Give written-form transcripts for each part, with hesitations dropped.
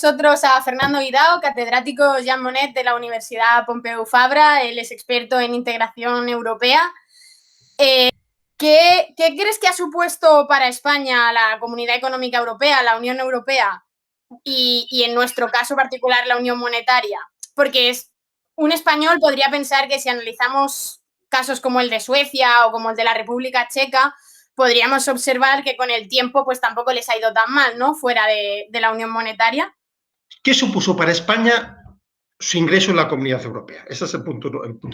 nosotros a Fernando Guidao, catedrático Jean Monnet de la Universidad Pompeu Fabra. Él es experto en integración europea. ¿Qué crees que ha supuesto para España la Comunidad Económica Europea, la Unión Europea y en nuestro caso particular la Unión Monetaria? Porque un español podría pensar que si analizamos casos como el de Suecia o como el de la República Checa, podríamos observar que con el tiempo pues tampoco les ha ido tan mal, ¿no? Fuera de la Unión Monetaria. ¿Qué supuso para España su ingreso en la Comunidad Europea? Ese es el punto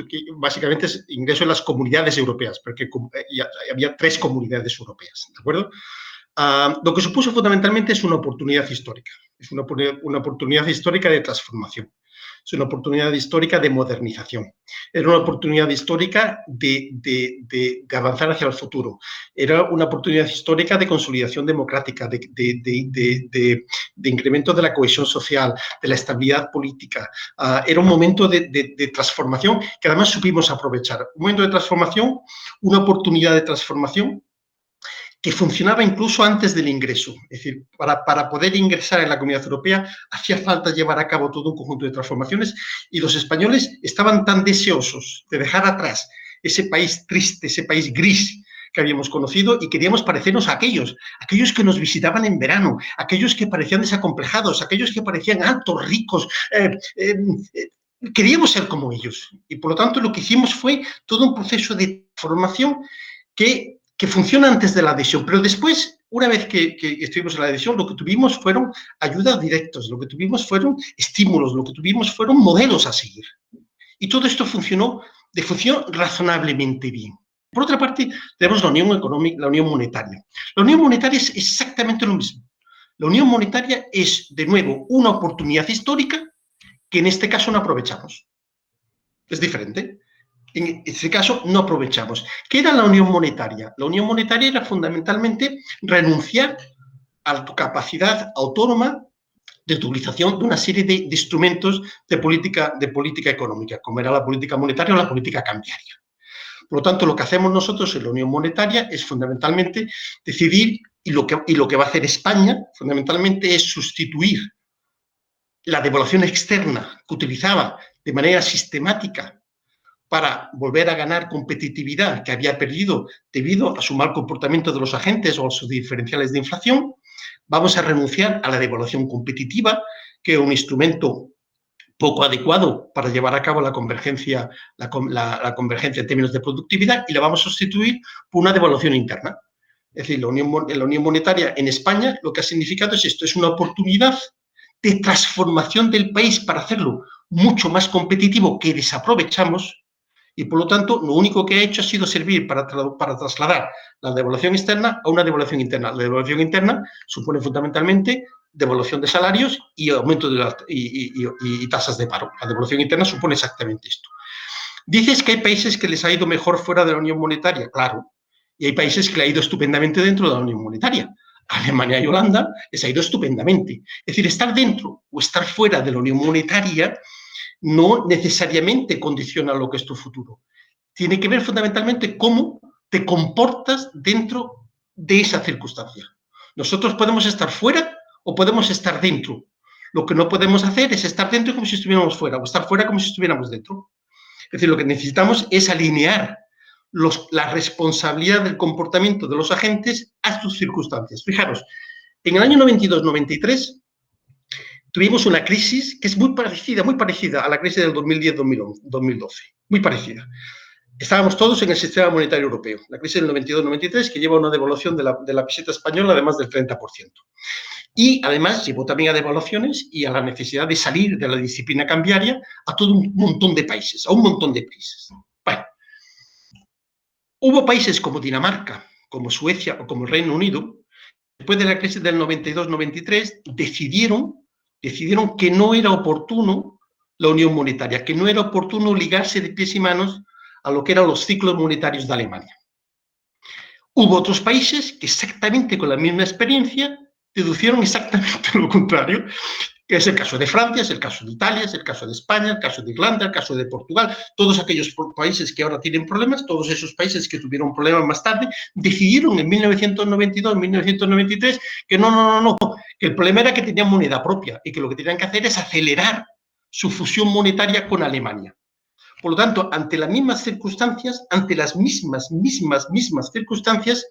que básicamente es ingreso en las comunidades europeas, porque había 3 comunidades europeas, ¿de acuerdo? Lo que supuso fundamentalmente es una oportunidad histórica, es una oportunidad histórica de transformación. Es una oportunidad histórica de modernización. Era una oportunidad histórica de avanzar hacia el futuro. Era una oportunidad histórica de consolidación democrática, de incremento de la cohesión social, de la estabilidad política. Era un momento de transformación que además supimos aprovechar. Un momento de transformación, una oportunidad de transformación que funcionaba incluso antes del ingreso. Es decir, para poder ingresar en la Comunidad Europea hacía falta llevar a cabo todo un conjunto de transformaciones y los españoles estaban tan deseosos de dejar atrás ese país triste, ese país gris que habíamos conocido y queríamos parecernos a aquellos que nos visitaban en verano, aquellos que parecían desacomplejados, aquellos que parecían altos, ricos, queríamos ser como ellos. Y por lo tanto lo que hicimos fue todo un proceso de formación que funciona antes de la adhesión, pero después, una vez que estuvimos en la adhesión, lo que tuvimos fueron ayudas directas, lo que tuvimos fueron estímulos, lo que tuvimos fueron modelos a seguir. Y todo esto funcionó razonablemente bien. Por otra parte, tenemos la Unión Económica, la Unión Monetaria. La Unión Monetaria es exactamente lo mismo. La Unión Monetaria es, de nuevo, una oportunidad histórica que en este caso no aprovechamos. Es diferente. En este caso no aprovechamos. ¿Qué era la Unión Monetaria? La Unión Monetaria era fundamentalmente renunciar a tu capacidad autónoma de utilización de una serie de instrumentos de política económica, como era la política monetaria o la política cambiaria. Por lo tanto, lo que hacemos nosotros en la Unión Monetaria es fundamentalmente decidir, y lo que va a hacer España fundamentalmente es sustituir la devaluación externa que utilizaba de manera sistemática para volver a ganar competitividad que había perdido debido a su mal comportamiento de los agentes o a sus diferenciales de inflación. Vamos a renunciar a la devaluación competitiva, que es un instrumento poco adecuado para llevar a cabo la convergencia en términos de productividad, y la vamos a sustituir por una devaluación interna. Es decir, la Unión Monetaria en España lo que ha significado es esto, es una oportunidad de transformación del país para hacerlo mucho más competitivo, que desaprovechamos. Y, por lo tanto, lo único que ha hecho ha sido servir para trasladar la devaluación externa a una devaluación interna. La devaluación interna supone fundamentalmente devaluación de salarios y aumento de y tasas de paro. La devaluación interna supone exactamente esto. Dices que hay países que les ha ido mejor fuera de la Unión Monetaria. Claro. Y hay países que le ha ido estupendamente dentro de la Unión Monetaria. Alemania y Holanda les ha ido estupendamente. Es decir, estar dentro o estar fuera de la Unión Monetaria no necesariamente condiciona lo que es tu futuro. Tiene que ver fundamentalmente cómo te comportas dentro de esa circunstancia. Nosotros podemos estar fuera o podemos estar dentro. Lo que no podemos hacer es estar dentro como si estuviéramos fuera, o estar fuera como si estuviéramos dentro. Es decir, lo que necesitamos es alinear la responsabilidad del comportamiento de los agentes a sus circunstancias. Fijaros, en el año 92-93 tuvimos una crisis que es muy parecida a la crisis del 2010-2012, muy parecida. Estábamos todos en el sistema monetario europeo. La crisis del 92-93, que lleva a una devaluación de la peseta española de más del 30%. Y además llevó también a devaluaciones y a la necesidad de salir de la disciplina cambiaria a todo un montón de países, Bueno, hubo países como Dinamarca, como Suecia o como el Reino Unido, después de la crisis del 92-93, decidieron que no era oportuno la unión monetaria, que no era oportuno ligarse de pies y manos a lo que eran los ciclos monetarios de Alemania. Hubo otros países que exactamente con la misma experiencia deducieron exactamente lo contrario, que es el caso de Francia, es el caso de Italia, es el caso de España, el caso de Irlanda, el caso de Portugal. Todos aquellos países que ahora tienen problemas, todos esos países que tuvieron problemas más tarde, decidieron en 1992, 1993, que que el problema era que tenían moneda propia y que lo que tenían que hacer es acelerar su fusión monetaria con Alemania. Por lo tanto, ante las mismas circunstancias, ante las mismas circunstancias,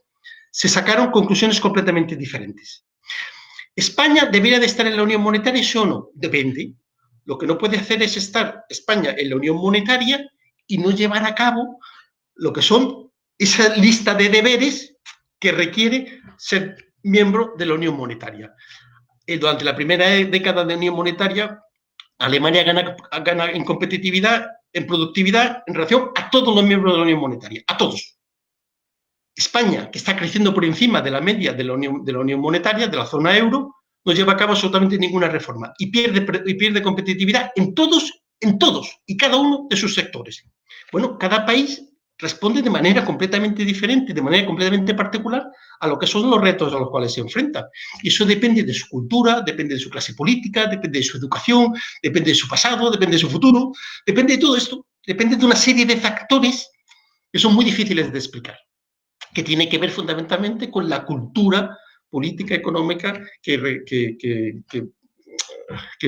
se sacaron conclusiones completamente diferentes. ¿España debería de estar en la Unión Monetaria, sí o no? Depende. Lo que no puede hacer es estar España en la Unión Monetaria y no llevar a cabo lo que son esa lista de deberes que requiere ser miembro de la Unión Monetaria. Durante la primera década de la Unión Monetaria, Alemania gana en competitividad, en productividad, en relación a todos los miembros de la Unión Monetaria, a todos. España, que está creciendo por encima de la media de la Unión Monetaria, de la zona euro, no lleva a cabo absolutamente ninguna reforma y pierde competitividad en todos y cada uno de sus sectores. Bueno, cada país responde de manera completamente diferente, de manera completamente particular a lo que son los retos a los cuales se enfrenta. Y eso depende de su cultura, depende de su clase política, depende de su educación, depende de su pasado, depende de su futuro, depende de todo esto, depende de una serie de factores que son muy difíciles de explicar, que tiene que ver fundamentalmente con la cultura política, económica que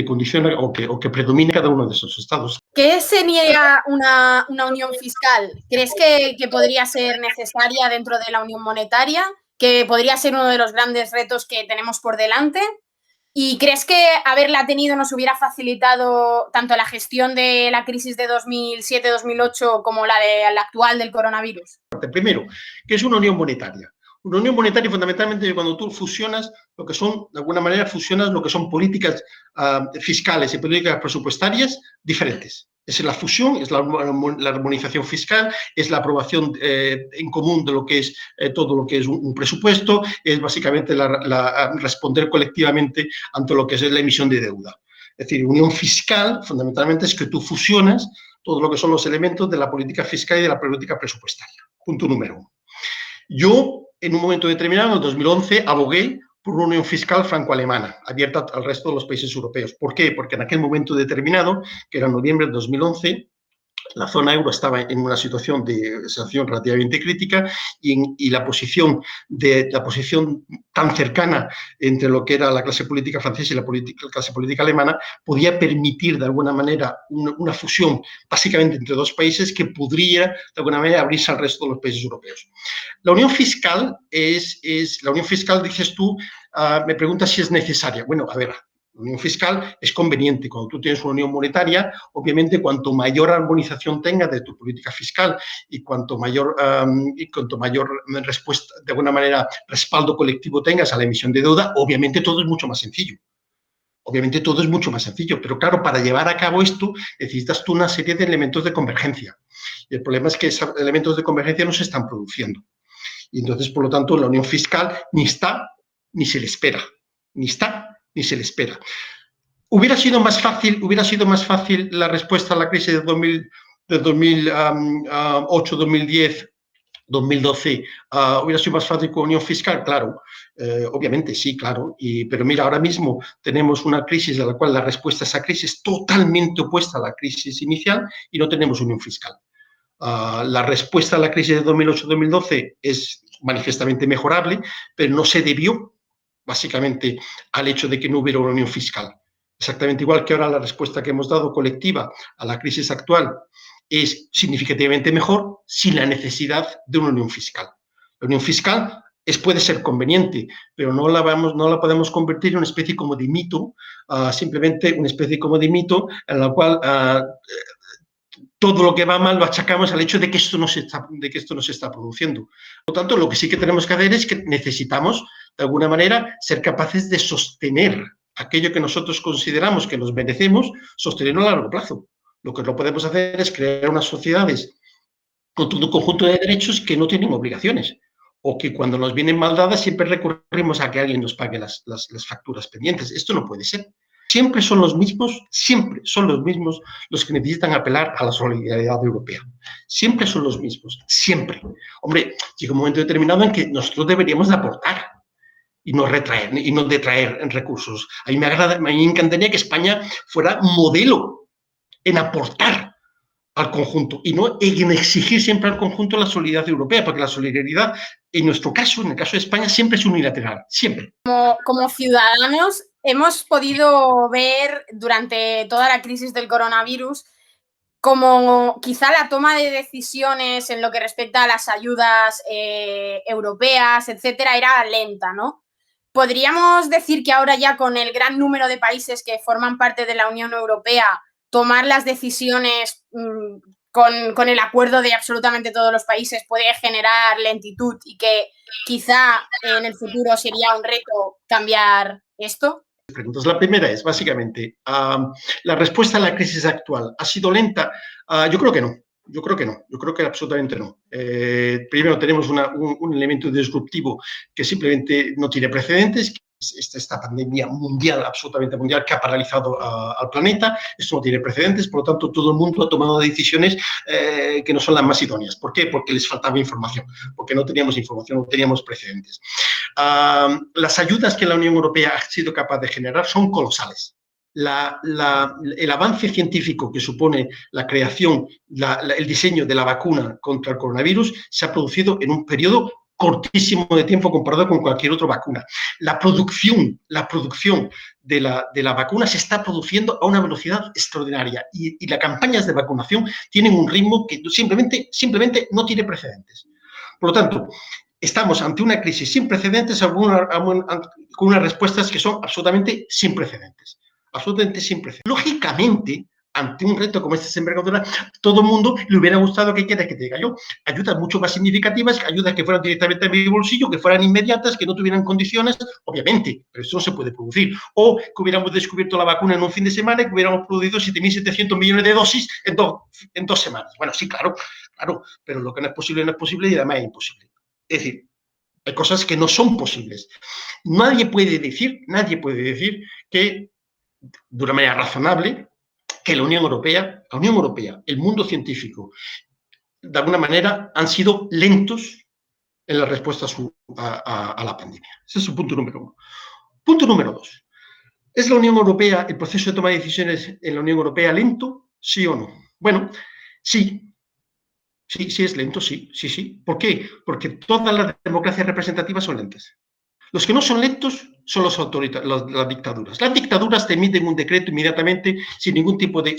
condiciona o que predomina cada uno de esos estados. ¿Qué se niega una unión fiscal? ¿Crees que podría ser necesaria dentro de la unión monetaria? ¿Que podría ser uno de los grandes retos que tenemos por delante? ¿Y crees que haberla tenido nos hubiera facilitado tanto la gestión de la crisis de 2007-2008 como la actual del coronavirus? Primero, ¿qué es una unión monetaria? Una unión monetaria fundamentalmente es cuando tú fusionas lo que son, de alguna manera, fusionas lo que son políticas fiscales y políticas presupuestarias diferentes. Es la fusión, es la armonización fiscal, es la aprobación en común de lo que es todo lo que es un presupuesto, es básicamente responder colectivamente ante lo que es la emisión de deuda. Es decir, unión fiscal fundamentalmente es que tú fusionas todo lo que son los elementos de la política fiscal y de la política presupuestaria. Punto número 1. Yo, en un momento determinado, en el 2011, abogué por una unión fiscal franco-alemana, abierta al resto de los países europeos. ¿Por qué? Porque en aquel momento determinado, que era noviembre de 2011, la zona euro estaba en una situación relativamente crítica y la posición tan cercana entre lo que era la clase política francesa y la clase política alemana podía permitir de alguna manera una fusión básicamente entre dos países que podría de alguna manera abrirse al resto de los países europeos. La unión fiscal dices tú, me preguntas si es necesaria. Bueno, a ver, la unión fiscal es conveniente. Cuando tú tienes una unión monetaria, obviamente, cuanto mayor armonización tengas de tu política fiscal y cuanto mayor respuesta, de alguna manera, respaldo colectivo tengas a la emisión de deuda, obviamente todo es mucho más sencillo. Obviamente todo es mucho más sencillo, pero claro, para llevar a cabo esto necesitas tú una serie de elementos de convergencia. Y el problema es que esos elementos de convergencia no se están produciendo. Y entonces, por lo tanto, la unión fiscal ni está ni se le espera. Ni está ni se le espera. ¿Hubiera sido más fácil la respuesta a la crisis de 2008, 2010, 2012? ¿Hubiera sido más fácil con unión fiscal? Claro, obviamente sí, claro. Pero mira, ahora mismo tenemos una crisis en la cual la respuesta a esa crisis es totalmente opuesta a la crisis inicial y no tenemos unión fiscal. La respuesta a la crisis de 2008-2012 es manifiestamente mejorable, pero no se debió básicamente al hecho de que no hubiera una unión fiscal. Exactamente igual que ahora la respuesta que hemos dado colectiva a la crisis actual es significativamente mejor sin la necesidad de una unión fiscal. La unión fiscal puede ser conveniente, pero no la podemos convertir en una especie como de mito, simplemente una especie como de mito en la cual todo lo que va mal lo achacamos al hecho de que esto no se está produciendo. Por lo tanto, lo que sí que tenemos que hacer es que necesitamos, de alguna manera, ser capaces de sostener aquello que nosotros consideramos que nos merecemos, sostenerlo a largo plazo. Lo que no podemos hacer es crear unas sociedades con todo un conjunto de derechos que no tienen obligaciones, o que cuando nos vienen mal dadas siempre recurrimos a que alguien nos pague las facturas pendientes. Esto no puede ser. Siempre son los mismos los que necesitan apelar a la solidaridad europea. Siempre son los mismos, siempre. Hombre, llega un momento determinado en que nosotros deberíamos de aportar y no detraer en recursos. A mí me encantaría que España fuera modelo en aportar al conjunto y no en exigir siempre al conjunto la solidaridad europea, porque la solidaridad, en nuestro caso, en el caso de España, siempre es unilateral, siempre. Como ciudadanos, hemos podido ver durante toda la crisis del coronavirus como quizá la toma de decisiones en lo que respecta a las ayudas europeas, etcétera, era lenta, ¿no? ¿Podríamos decir que ahora ya con el gran número de países que forman parte de la Unión Europea, tomar las decisiones con el acuerdo de absolutamente todos los países puede generar lentitud y que quizá en el futuro sería un reto cambiar esto? Preguntas. La primera es, básicamente, ¿la respuesta a la crisis actual ha sido lenta? Yo creo que no. Yo creo que no, yo creo que absolutamente no. Primero tenemos un elemento disruptivo que simplemente no tiene precedentes, que es esta pandemia mundial, absolutamente mundial, que ha paralizado al planeta. Esto no tiene precedentes, por lo tanto todo el mundo ha tomado decisiones que no son las más idóneas. ¿Por qué? Porque les faltaba información, porque no teníamos información, no teníamos precedentes. Las ayudas que la Unión Europea ha sido capaz de generar son colosales. El avance científico que supone la creación, el diseño de la vacuna contra el coronavirus se ha producido en un periodo cortísimo de tiempo comparado con cualquier otra vacuna. La producción de la vacuna se está produciendo a una velocidad extraordinaria y las campañas de vacunación tienen un ritmo que simplemente no tiene precedentes. Por lo tanto, estamos ante una crisis sin precedentes con unas respuestas que son absolutamente sin precedentes. Absolutamente sin precedentes. Lógicamente, ante un reto como este de envergadura, todo el mundo le hubiera gustado, ¿qué quieres que te diga yo? Ayudas mucho más significativas, ayudas que fueran directamente a mi bolsillo, que fueran inmediatas, que no tuvieran condiciones, obviamente, pero eso no se puede producir. O que hubiéramos descubierto la vacuna en un fin de semana y que hubiéramos producido 7.700 millones de dosis en dos semanas. Bueno, sí, claro, pero lo que no es posible y además es imposible. Es decir, hay cosas que no son posibles. Nadie puede decir que, de una manera razonable, que la Unión Europea, el mundo científico, de alguna manera han sido lentos en la respuesta a la pandemia. Ese es el punto número uno. Punto número dos. ¿Es la Unión Europea, el proceso de toma de decisiones en la Unión Europea lento? ¿Sí o no? Bueno, sí. Sí, es lento, sí. ¿Por qué? Porque todas las democracias representativas son lentas. Los que no son lentos son las dictaduras. Las dictaduras te emiten un decreto inmediatamente sin ningún tipo de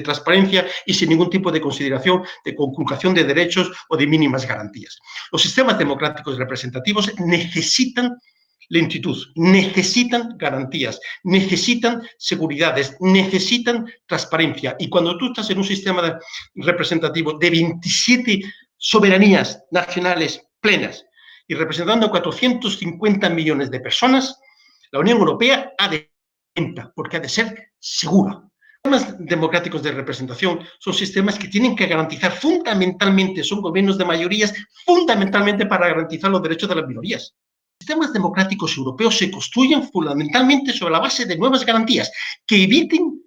transparencia y sin ningún tipo de consideración de conculcación de derechos o de mínimas garantías. Los sistemas democráticos representativos necesitan lentitud, necesitan garantías, necesitan seguridades, necesitan transparencia. Y cuando tú estás en un sistema representativo de 27 soberanías nacionales plenas y representando a 450 millones de personas, la Unión Europea ha de ser, porque ha de ser segura. Los sistemas democráticos de representación son sistemas que tienen que garantizar fundamentalmente, son gobiernos de mayorías, fundamentalmente para garantizar los derechos de las minorías. Los sistemas democráticos europeos se construyen fundamentalmente sobre la base de nuevas garantías que eviten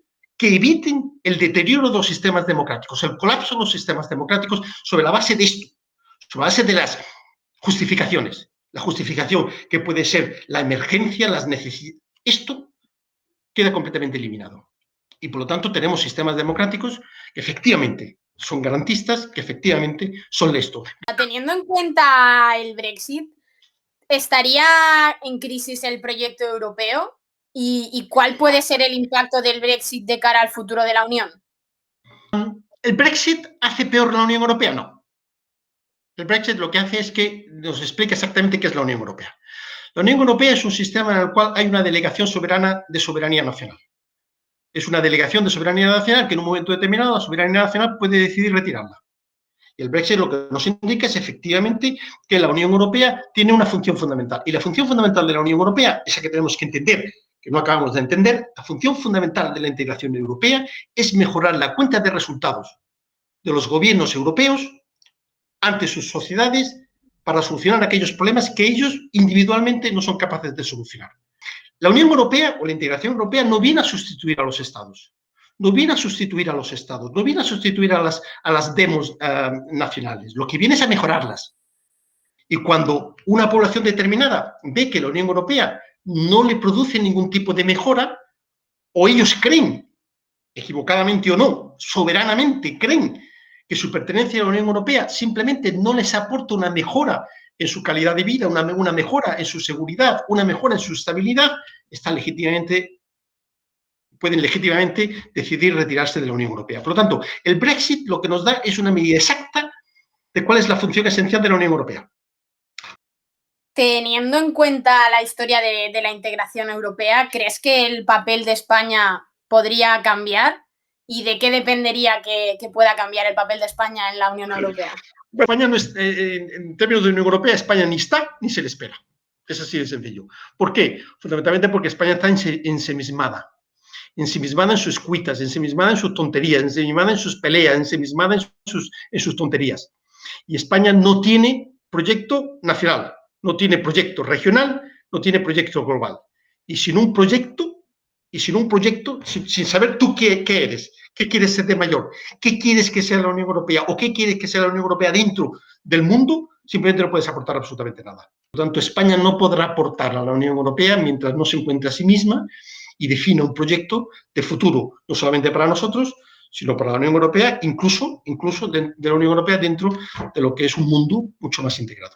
el deterioro de los sistemas democráticos, el colapso de los sistemas democráticos sobre la base de esto, sobre la base de las justificaciones. La justificación que puede ser la emergencia, las necesidades. Esto queda completamente eliminado. Y por lo tanto tenemos sistemas democráticos que efectivamente son garantistas, que efectivamente son esto. Teniendo en cuenta el Brexit, ¿estaría en crisis el proyecto europeo? ¿Y cuál puede ser el impacto del Brexit de cara al futuro de la Unión? ¿El Brexit hace peor la Unión Europea? No. El Brexit lo que hace es que nos explica exactamente qué es la Unión Europea. La Unión Europea es un sistema en el cual hay una delegación soberana de soberanía nacional. Es una delegación de soberanía nacional que en un momento determinado la soberanía nacional puede decidir retirarla. Y el Brexit lo que nos indica es efectivamente que la Unión Europea tiene una función fundamental. Y la función fundamental de la Unión Europea, esa que tenemos que entender, que no acabamos de entender, la función fundamental de la integración europea es mejorar la cuenta de resultados de los gobiernos europeos ante sus sociedades para solucionar aquellos problemas que ellos individualmente no son capaces de solucionar. La Unión Europea o la integración europea no viene a sustituir a los Estados. No viene a sustituir a los Estados, no viene a sustituir a las demos nacionales. Lo que viene es a mejorarlas. Y cuando una población determinada ve que la Unión Europea no le produce ningún tipo de mejora, o ellos creen equivocadamente o no, soberanamente creen que su pertenencia a la Unión Europea simplemente no les aporta una mejora en su calidad de vida, una mejora en su seguridad, una mejora en su estabilidad, pueden legítimamente decidir retirarse de la Unión Europea. Por lo tanto, el Brexit lo que nos da es una medida exacta de cuál es la función esencial de la Unión Europea. Teniendo en cuenta la historia de la integración europea, ¿crees que el papel de España podría cambiar? ¿Y de qué dependería que pueda cambiar el papel de España en la Unión Europea? Bueno, España no es, en términos de Unión Europea, España ni está ni se le espera. Es así de sencillo. ¿Por qué? Fundamentalmente porque España está ensimismada en sus cuitas, ensimismada en sus tonterías, ensimismada en sus peleas, ensimismada en sus tonterías. Y España no tiene proyecto nacional, no tiene proyecto regional, no tiene proyecto global. Y sin un proyecto, sin saber tú qué eres, qué quieres ser de mayor, qué quieres que sea la Unión Europea o qué quieres que sea la Unión Europea dentro del mundo, simplemente no puedes aportar absolutamente nada. Por lo tanto, España no podrá aportar a la Unión Europea mientras no se encuentre a sí misma y defina un proyecto de futuro, no solamente para nosotros, sino para la Unión Europea, incluso de la Unión Europea dentro de lo que es un mundo mucho más integrado.